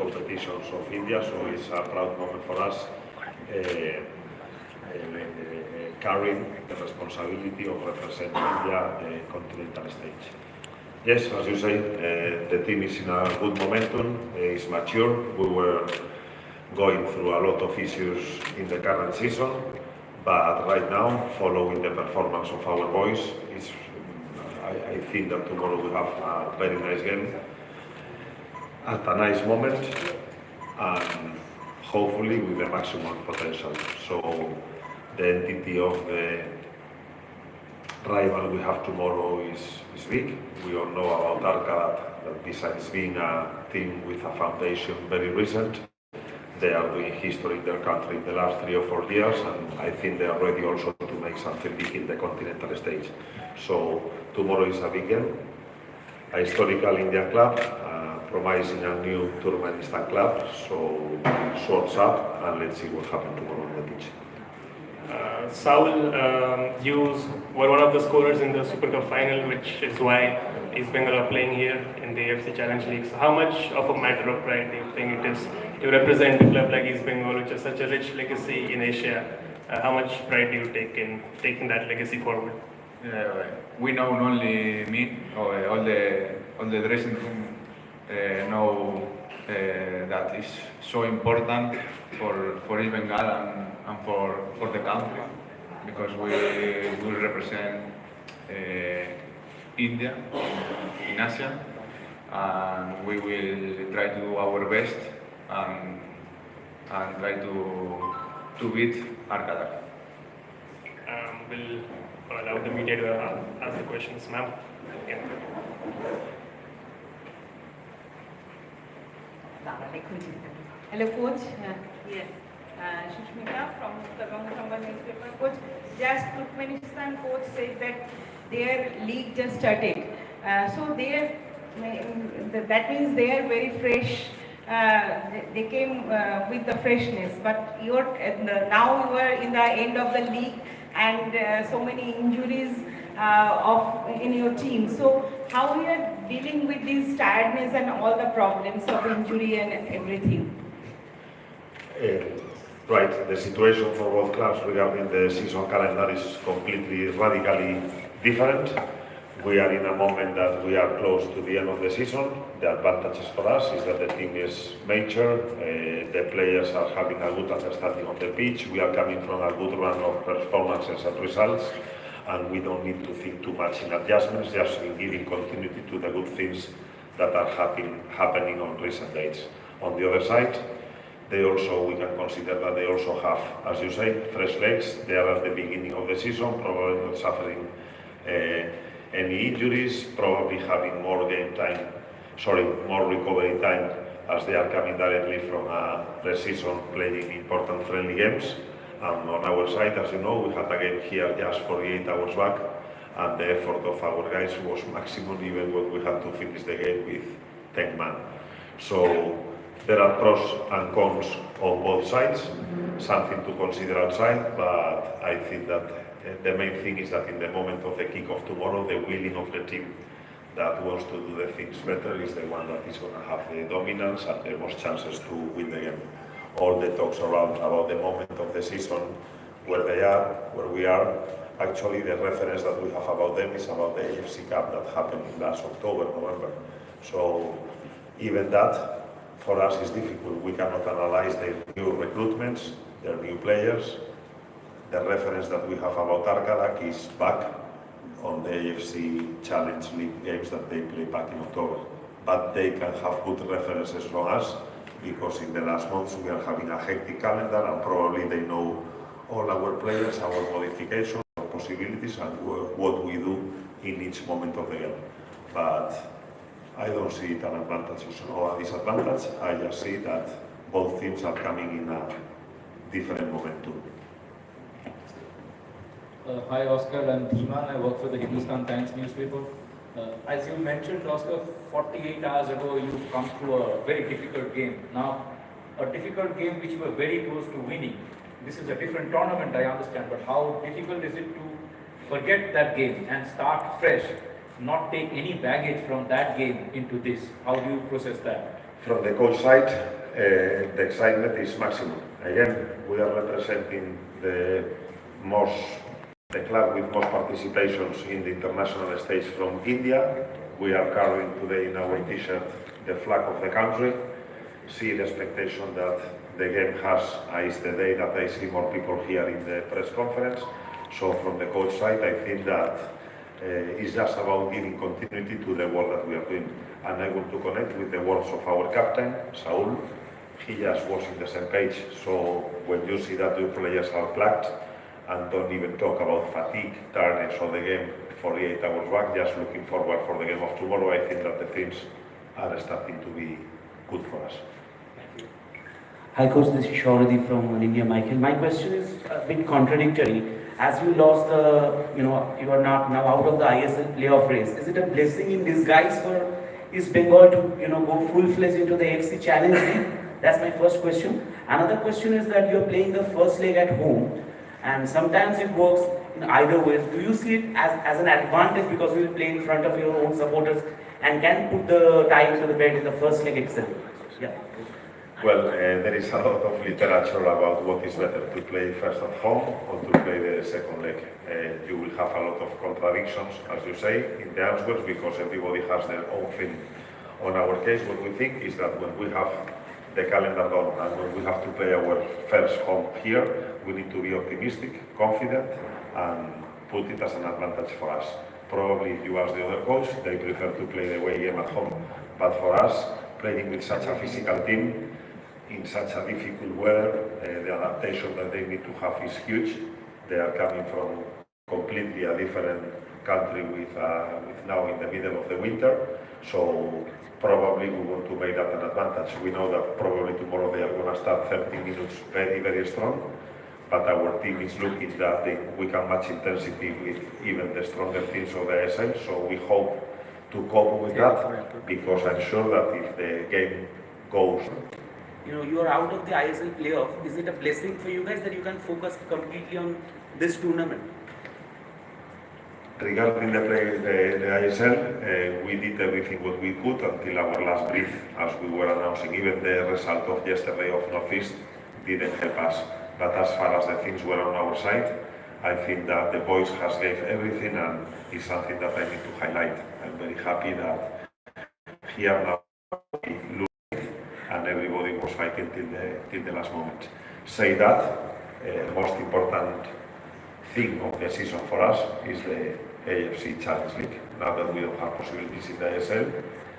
competitions of India, so it's a proud moment for us. Carrying the responsibility of representing India at the continental stage. Yes, as you say, the team is in a good momentum, it's mature. We were going through a lot of issues in the current season, but right now, following the performance of our boys, I think that tomorrow we have a very nice game at a nice moment, and hopefully with the maximum potential. So the entity of the rival we have tomorrow is big. We all know about Arca, that besides being a team with a foundation very recent, they are doing history in their country in the last 3 or 4 years, and I think they are ready also to make something big in the continental stage. So tomorrow is a big game, a historical Indian club, promising a new Turkmenistan club, so swords up and let's see what happens tomorrow on the pitch. Saul, you were one of the scorers in the Super Cup final, which is why East Bengal are playing here in the AFC Challenge League. So how much of a matter of pride do you think it is to represent a club like East Bengal, which has such a rich legacy in Asia? How much pride do you take in taking that legacy forward? We know not only me, all the dressing room know that is so important for East Bengal and for the country, because we will represent India in Asia, and we will try to do our best and try to beat Arcada. We'll allow the media to ask the questions, ma'am. Hello, coach. Yes, Shushmita from Sambal newspaper. Coach, just Turkmenistan coach said that their league just started. So that means they are very fresh. They came with the freshness. But now you are in the end of the league, and so many injuries in your team. So how you are dealing with this tiredness and all the problems of injury and everything? Right, the situation for both clubs regarding the season calendar is completely, radically different. We are in a moment that we are close to the end of the season. The advantages for us is that the team is mature, the players are having a good understanding of the pitch, we are coming from a good run of performances and results, and we don't need to think too much in adjustments, just in giving continuity to the good things that are happening on recent dates. On the other side, we can consider that they also have, as you say, fresh legs. They are at the beginning of the season, probably not suffering any injuries, probably having more recovery time, as they are coming directly from a pre-season playing important friendly games. And on our side, as you know, we had a game here just 48 hours back, and the effort of our guys was maximum, even when we had to finish the game with 10 men. So there are pros and cons on both sides, something to consider outside, but I think that the main thing is that in the moment of the kick-off tomorrow, the willing of the team that wants to do the things better is the one that is going to have the dominance and the most chances to win the game. All the talks around about the moment of the season, where they are, where we are, actually the reference that we have about them is about the AFC Cup that happened last October, November. So even that, for us, is difficult. We cannot analyze their new recruitments, their new players. The reference that we have about Arkadak is back on the AFC Challenge League games that they played back in October. But they can have good references from us, because in the last months we are having a hectic calendar, and probably they know all our players, our modifications, our possibilities, and what we do in each moment of the game. But I don't see it an advantage or a disadvantage. I just see that both teams are coming in a different momentum. Hi Oscar, I'm Dhiman. I work for the Hindustan Times newspaper. As you mentioned, Oscar, 48 hours ago you've come through a very difficult game. Now, a difficult game which you were very close to winning. This is a different tournament, I understand, but how difficult is it to forget that game and start fresh, not take any baggage from that game into this? How do you process that? From the coach side, the excitement is maximum. Again, we are representing the club with most participations in the international stage from India. We are carrying today in our t-shirt the flag of the country. See the expectation that the game has is the day that I see more people here in the press conference. So from the coach side, I think that it's just about giving continuity to the work that we are doing. And I want to connect with the words of our captain, Saul. He just was in the same page. So when you see that your players are plugged and don't even talk about fatigue, tiredness or the game 48 hours back, just looking forward for the game of tomorrow, I think that the things are starting to be good for us. Hi coach, this is Shauradi from India. Michael, my question is a bit contradictory. As you lost you are not now out of the ISL playoff race. Is it a blessing in disguise for East Bengal to go full-fledged into the AFC Challenge League? That's my first question. Another question is that you're playing the first leg at home, and sometimes it works in either ways. Do you see it as an advantage because you will play in front of your own supporters and can put the tie to the bed in the first leg itself? Yeah. Well, there is a lot of literature about what is better, to play first at home or to play the second leg. You will have a lot of contradictions, as you say, in the answers because everybody has their own thing. On our case, what we think is that when we have the calendar done and when we have to play our first home here, we need to be optimistic, confident, and put it as an advantage for us. Probably if you ask the other coach, they prefer to play the away game at home. But for us, playing with such a physical team, in such a difficult weather, the adaptation that they need to have is huge. They are coming from completely a different country with now in the middle of the winter. So probably we want to make that an advantage. We know that probably tomorrow they are going to start 30 minutes very, very strong. But our team is looking that we can match intensity with even the stronger teams of the ASL. So we hope to cope with that because I'm sure that if the game goes, you are out of the ISL playoff. Is it a blessing for you guys that you can focus completely on this tournament? Regarding the ISL, we did everything what we could until our last breath, as we were announcing. Even the result of yesterday of Northeast didn't help us. But as far as the things were on our side, I think that the boys has gave everything, and it's something that I need to highlight. I'm very happy that here now we and everybody was fighting till the last moment. Say that, the most important thing of the season for us is the AFC Challenge League. Now that we don't have possibilities in the ASL,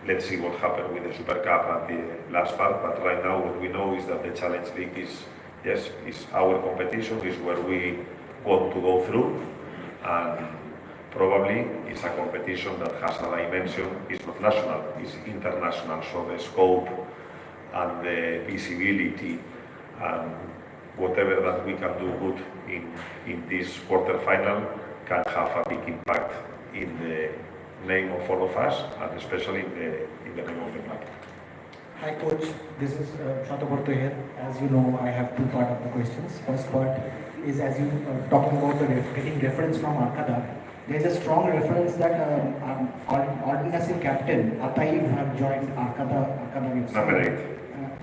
let's see what happens with the Super Cup and the last part. But right now what we know is that the Challenge League is our competition, is where we want to go through, and probably it's a competition that has a dimension. It's not national, it's international, so the scope and the visibility and whatever that we can do good in this quarter-final can have a big impact in the name of all of us, and especially in the name of the club. Hi coach, this is Shataporto here. As you know, I have two parts of the questions. First part is, as you talking about getting reference from Arkada, there is a strong reference that Ordinary captain Ataib have joined Arkada Number 8.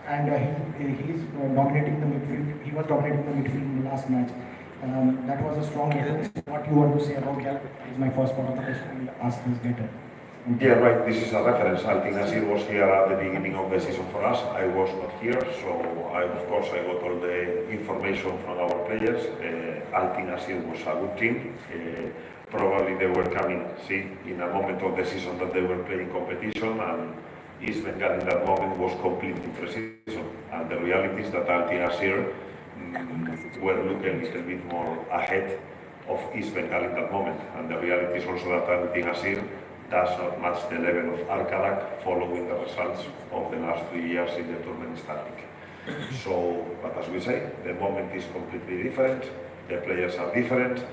And he's dominating the midfield. He was dominating the midfield in the last match. That was a strong reference. What you want to say about that is my first part of the question. I'll ask this later. Yeah, right. This is a reference. Altin Nasir was here at the beginning of the season for us. I was not here, so of course I got all the information from our players. Altin Nasir was a good team. Probably they were coming, in a moment of the season that they were playing competition, and East Bengal in that moment was completely pre-season. And the reality is that Altin Nasir were looking a little bit more ahead of East Bengal in that moment. And the reality is also that Altin Nasir does not match the level of Arkadak following the results of the last 3 years in the tournament starting. So, but as we say, the moment is completely different, the players are different.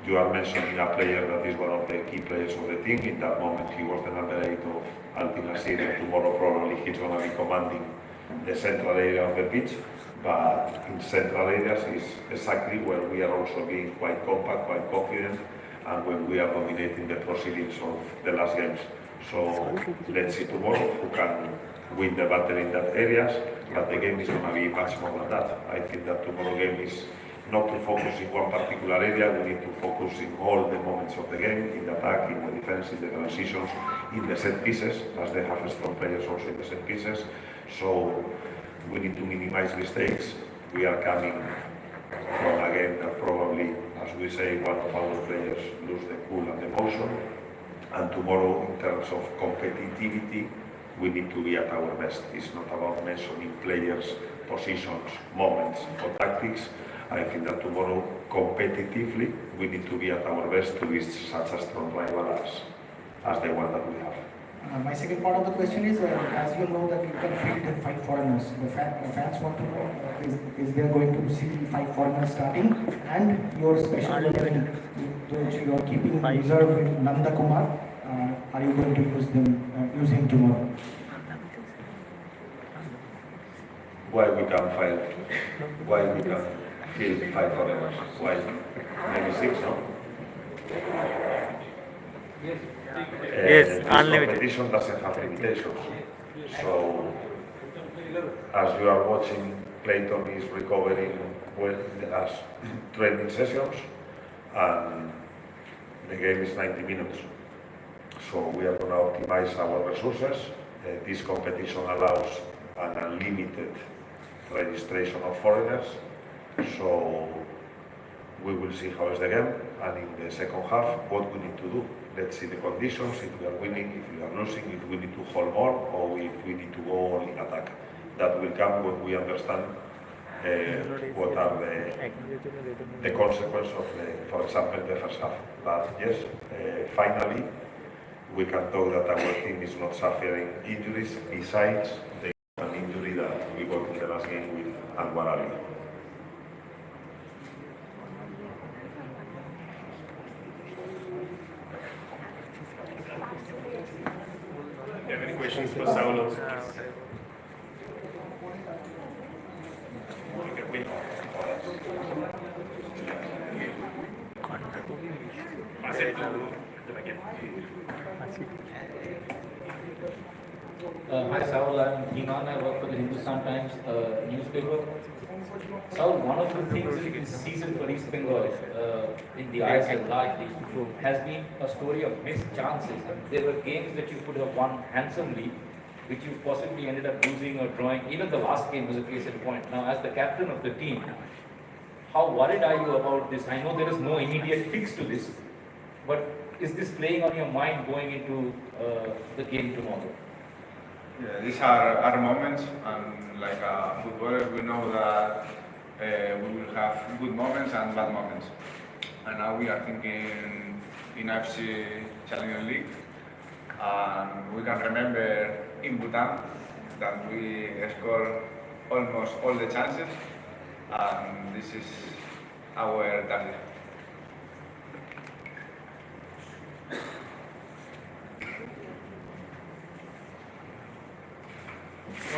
You are mentioning a player that is one of the key players of the team. In that moment he was the number 8 of Altin Nasir, and tomorrow probably he's going to be commanding the central area of the pitch. But in central areas is exactly where we are also being quite compact, quite confident, and when we are dominating the proceedings of the last games. So let's see tomorrow who can win the battle in that areas, but the game is going to be much more than that. I think that tomorrow game is not to focus in one particular area, we need to focus in all the moments of the game, in the attack, in the defense, in the transitions, in the set pieces, as they have strong players also in the set pieces. So we need to minimize mistakes. We are coming from a game that probably, as we say, one of our players lose the cool and the motion. And tomorrow, in terms of competitivity, we need to be at our best. It's not about mentioning players, positions, moments, or tactics. I think that tomorrow, competitively, we need to be at our best to be such a strong rival as the one that we have. My second part of the question is, as you know that you can field in 5 foreigners, the fans want to know, is there going to see 5 foreigners starting? And your special 11, which you are keeping reserve in Nanda Kumar, are you going to use him tomorrow? Why we can field 5 foreigners? Why? Maybe 6, no? Yes, unlimited. Competition doesn't have limitations. So, as you are watching, Clayton is recovering well in the last training sessions, and the game is 90 minutes. So we are going to optimize our resources. This competition allows an unlimited registration of foreigners. So we will see how is the game, and in the second half, what we need to do. Let's see the conditions, if we are winning, if we are losing, if we need to hold more, or if we need to go all in attack. That will come when we understand what are the consequences of, for example, the first half. But yes, finally, we can talk that our team is not suffering injuries besides the injury that we got in the last game with Anwar Ali. Do you have any questions for Saul also? Okay, wait. Pass it to the back end. Hi Saul, I'm Himan. I work for the Hindustan Times newspaper. Saul, one of the things in this season for East Bengal in the ISL largely has been a story of missed chances. There were games that you could have won handsomely, which you possibly ended up losing or drawing. Even the last game was a case in point. Now, as the captain of the team, how worried are you about this? I know there is no immediate fix to this, but is this playing on your mind going into the game tomorrow? Yeah, these are our moments, and like a footballer, we know that we will have good moments and bad moments. And now we are thinking in AFC Challenger League, and we can remember in Bhutan that we scored almost all the chances, and this is our target.